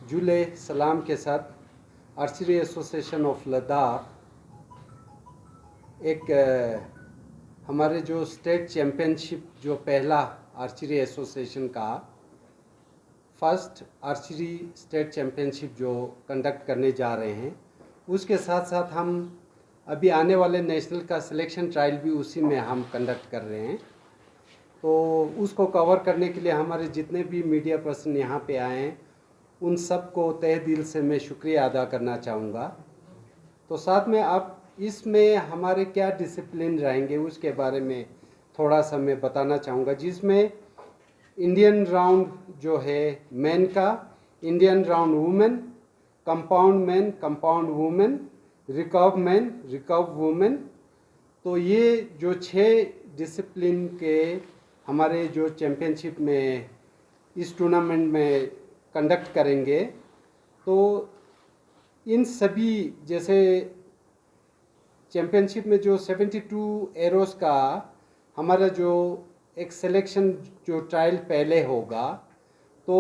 जुले सलाम के साथ आर्चरी एसोसिएशन ऑफ लद्दाख एक हमारे जो स्टेट चैम्पियनशिप जो पहला आर्चरी एसोसिएशन का फर्स्ट आर्चरी स्टेट चैम्पियनशिप जो कंडक्ट करने जा रहे हैं, उसके साथ साथ हम अभी आने वाले नेशनल का सिलेक्शन ट्रायल भी उसी में हम कंडक्ट कर रहे हैं। तो उसको कवर करने के लिए हमारे जितने भी मीडिया पर्सन यहाँ पे आए हैं, उन सब को तहे दिल से मैं शुक्रिया अदा करना चाहूँगा। तो साथ में आप इसमें हमारे क्या डिसिप्लिन रहेंगे उसके बारे में थोड़ा सा मैं बताना चाहूँगा, जिसमें इंडियन राउंड जो है मैन का, Indian round women, compound man, compound women, recurve man, recurve women. तो ये जो 6 डिसिप्लिन के हमारे जो चैम्पियनशिप में इस टूर्नामेंट में कंडक्ट करेंगे, तो इन सभी जैसे चैम्पियनशिप में जो 72 एरोस का हमारा जो एक सिलेक्शन जो ट्रायल पहले होगा, तो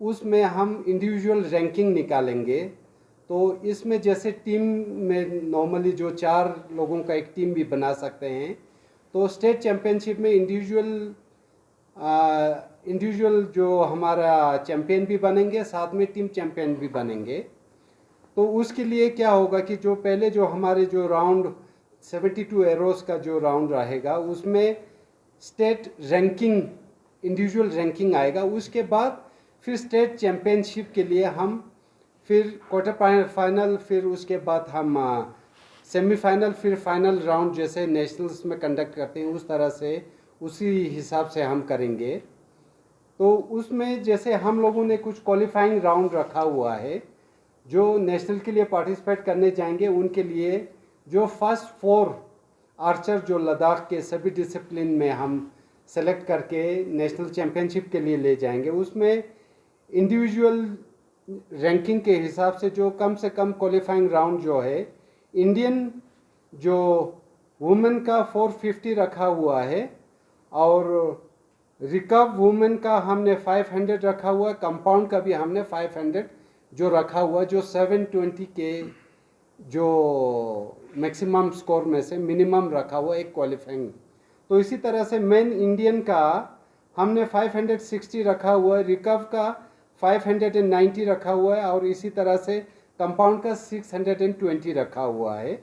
उसमें हम इंडिविजुअल रैंकिंग निकालेंगे। तो इसमें जैसे टीम में नॉर्मली जो 4 लोगों का एक टीम भी बना सकते हैं, तो स्टेट चैम्पियनशिप में इंडिविजुअल जो हमारा चैम्पियन भी बनेंगे, साथ में टीम चैम्पियन भी बनेंगे। तो उसके लिए क्या होगा कि जो पहले जो हमारे जो राउंड 72 एरोस का जो राउंड रहेगा, उसमें स्टेट रैंकिंग, इंडिविजुअल रैंकिंग आएगा। उसके बाद फिर स्टेट चैम्पियनशिप के लिए हम फिर क्वार्टर फाइनल, फिर उसके बाद हम सेमीफाइनल, फिर फाइनल राउंड जैसे नेशनल्स में कंडक्ट करते हैं उस तरह से, उसी हिसाब से हम करेंगे। तो उसमें जैसे हम लोगों ने कुछ क्वालिफाइंग राउंड रखा हुआ है, जो नेशनल के लिए पार्टिसिपेट करने जाएंगे उनके लिए जो फर्स्ट 4 आर्चर जो लद्दाख के सभी डिसिप्लिन में हम सेलेक्ट करके नेशनल चैम्पियनशिप के लिए ले जाएंगे। उसमें इंडिविजुअल रैंकिंग के हिसाब से जो कम से कम क्वालिफाइंग राउंड जो है, इंडियन जो वुमेन का 450 रखा हुआ है, और रिकर्व वुमेन का हमने 500 रखा हुआ है, कंपाउंड का भी हमने 500 जो रखा हुआ, जो 720 के जो मैक्सिमम स्कोर में से मिनिमम रखा हुआ एक क्वालिफाइंग। तो इसी तरह से मेन इंडियन का हमने 560 रखा हुआ है, रिकर्व का 590 रखा हुआ है, और इसी तरह से कंपाउंड का 620 रखा हुआ है।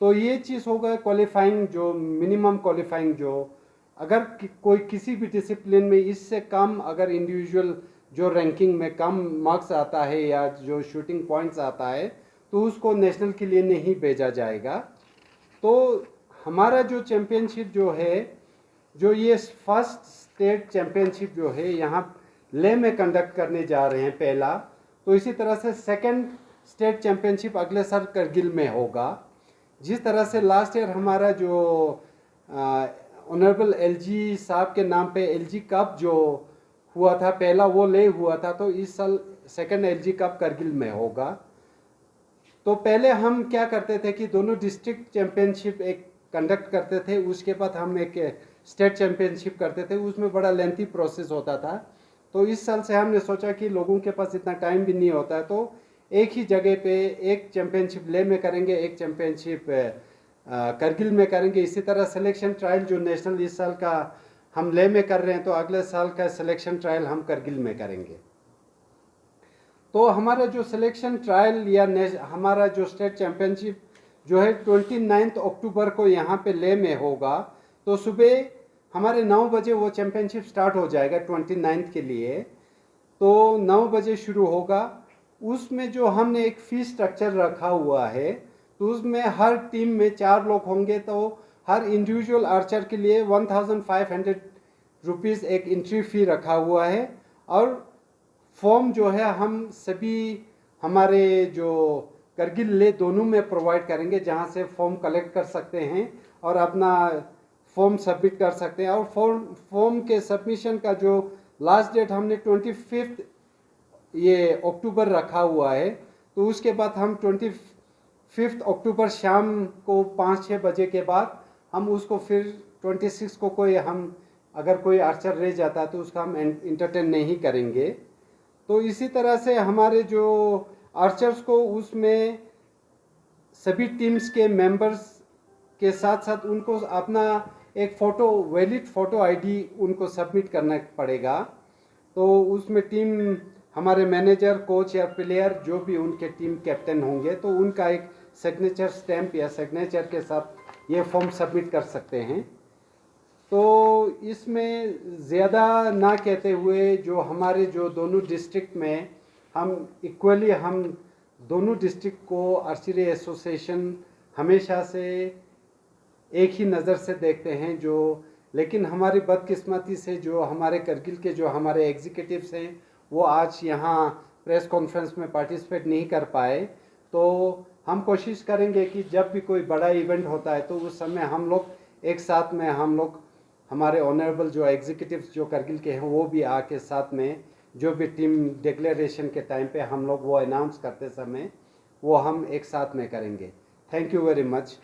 तो ये चीज़ होगा क्वालिफाइंग, जो मिनिमम क्वालिफाइंग, जो अगर कोई किसी भी डिसिप्लिन में इससे कम अगर इंडिविजुअल जो रैंकिंग में कम मार्क्स आता है या जो शूटिंग पॉइंट्स आता है, तो उसको नेशनल के लिए नहीं भेजा जाएगा। तो हमारा जो चैम्पियनशिप जो है, जो ये फर्स्ट स्टेट चैम्पियनशिप जो है यहाँ लेह में कंडक्ट करने जा रहे हैं पहला, तो इसी तरह से सेकंड स्टेट चैम्पियनशिप अगले साल करगिल में होगा। जिस तरह से लास्ट ईयर हमारा जो ऑनरेबल एलजी साहब के नाम पे एलजी कप जो हुआ था पहला, वो लेह हुआ था, तो इस साल सेकंड एलजी कप करगिल में होगा। तो पहले हम क्या करते थे कि दोनों डिस्ट्रिक्ट चैम्पियनशिप एक कंडक्ट करते थे, उसके बाद हम एक स्टेट चैम्पियनशिप करते थे, उसमें बड़ा लेंथी प्रोसेस होता था। तो इस साल से हमने सोचा कि लोगों के पास इतना टाइम भी नहीं होता है, तो एक ही जगह पे एक चैम्पियनशिप लेह में करेंगे, एक चैम्पियनशिप करगिल में करेंगे। इसी तरह सिलेक्शन ट्रायल जो नेशनल इस साल का हम लेह में कर रहे हैं, तो अगले साल का सिलेक्शन ट्रायल हम करगिल में करेंगे। तो हमारा जो सिलेक्शन ट्रायल या हमारा जो स्टेट चैम्पियनशिप जो है 29 अक्टूबर को यहाँ पे लेह में होगा। तो सुबह हमारे 9 बजे वो चैम्पियनशिप स्टार्ट हो जाएगा 29 के लिए। तो 9 बजे शुरू होगा। उसमें जो हमने एक फीस स्ट्रक्चर रखा हुआ है, तो उसमें हर टीम में 4 लोग होंगे, तो हर इंडिविजुअल आर्चर के लिए 1500 रुपीज़ एक एंट्री फी रखा हुआ है। और फॉर्म जो है हम सभी हमारे जो करगिल ले दोनों में प्रोवाइड करेंगे, जहां से फॉर्म कलेक्ट कर सकते हैं और अपना फॉर्म सबमिट कर सकते हैं। और फॉर्म के सबमिशन का जो लास्ट डेट हमने 25 ये अक्टूबर रखा हुआ है। तो उसके बाद हम 25 अक्टूबर शाम को 5-6 बजे के बाद हम उसको फिर 26 को कोई हम अगर कोई आर्चर रह जाता है तो उसका हम इंटरटेन नहीं करेंगे। तो इसी तरह से हमारे जो आर्चर्स को उसमें सभी टीम्स के मेंबर्स के साथ साथ उनको अपना एक फ़ोटो वैलिड फ़ोटो आईडी उनको सबमिट करना पड़ेगा। तो उसमें टीम हमारे मैनेजर, कोच या प्लेयर जो भी उनके टीम कैप्टन होंगे तो उनका एक सिग्नेचर स्टैंप या सिग्नेचर के साथ ये फॉर्म सबमिट कर सकते हैं। तो इसमें ज़्यादा ना कहते हुए जो हमारे जो दोनों डिस्ट्रिक्ट में हम इक्वली हम दोनों डिस्ट्रिक्ट को आर्चरी एसोसिएशन हमेशा से एक ही नज़र से देखते हैं। जो लेकिन हमारी बदकिस्मती से जो हमारे करगिल के जो हमारे एग्जीक्यूटिव्स हैं वो आज यहाँ प्रेस कॉन्फ्रेंस में पार्टिसिपेट नहीं कर पाए। तो हम कोशिश करेंगे कि जब भी कोई बड़ा इवेंट होता है तो उस समय हम लोग एक साथ में हम लोग हमारे ऑनरेबल जो एग्जीक्यूटिव्स जो करगिल के हैं वो भी आके साथ में जो भी टीम डिक्लेरेशन के टाइम पे हम लोग वो अनाउंस करते समय वो हम एक साथ में करेंगे। Thank you very much.